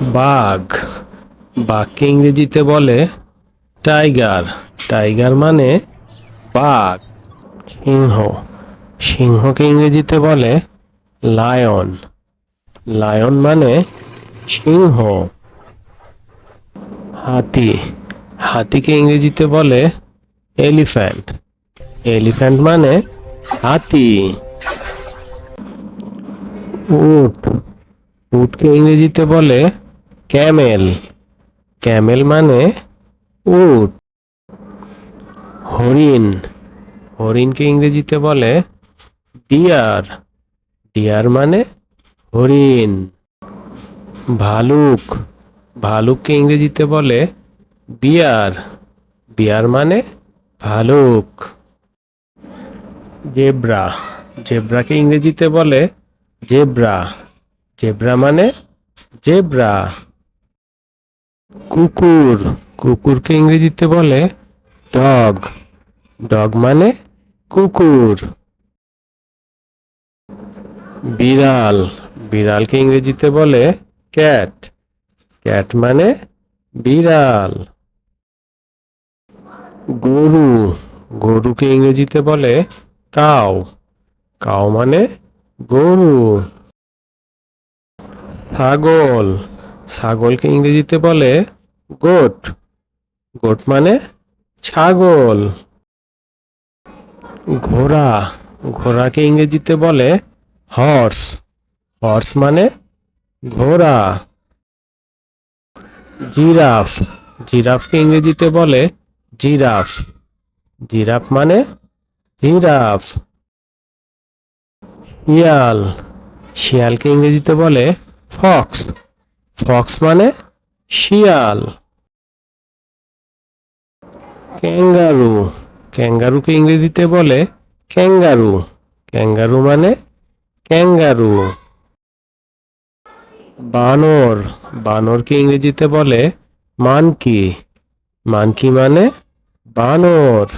বাঘ, বাঘকে ইংরেজিতে বলে টাইগার, টাইগার মানে বাঘ। সিংহ, সিংহকে ইংরেজিতে বলে লায়ন, লায়ন মানে সিংহ। হাতি, হাতিকে ইংরেজিতে বলে এলিফ্যান্ট, এলিফ্যান্ট মানে হাতি। উট, উটকে ইংরেজিতে বলে ক্যামেল, ক্যামেল মানে উট। হরিণ, হরিণকে ইংরেজিতে বলে ডিয়ার, ডিয়ার মানে হরিণ। ভালুক, ভালুককে ইংরেজিতে বলে বিয়ার, বিয়ার মানে ভালুক। জেব্রা, জেব্রাকে ইংরেজিতে বলে জেব্রা, জেব্রা মানে জেব্রা। কুকুর, কুকুরকে ইংরেজিতে বলে ডগ, ডগ মানে কুকুর। বিড়াল, বিড়ালকে ইংরেজিতে বলে ক্যাট, ক্যাট মানে বিড়াল। গরু, গরুকে ইংরেজিতে বলে কাউ, কাউ মানে গরু। ছাগল, ছাগলকে ইংরেজিতে বলে গোট, গোট মানে ছাগল। ঘোড়া, ঘোড়াকে ইংরেজিতে বলে হর্স, হর্স মানে ঘোড়া। জিরাফ, জিরাফকে ইংরেজিতে বলে জিরাফ, জিরাফ মানে জিরাফ। শিয়াল, শিয়ালকে ইংরেজিতে বলে ফক্স, ফক্স মানে শিয়াল। ক্যাঙ্গারু, ক্যাঙ্গারুকে ইংরেজিতে বলে ক্যাঙ্গারু, ক্যাঙ্গারু মানে ক্যাঙ্গারু। বানর, বানরকে ইংরেজিতে বলে মানকি, মানকি মানে বানর।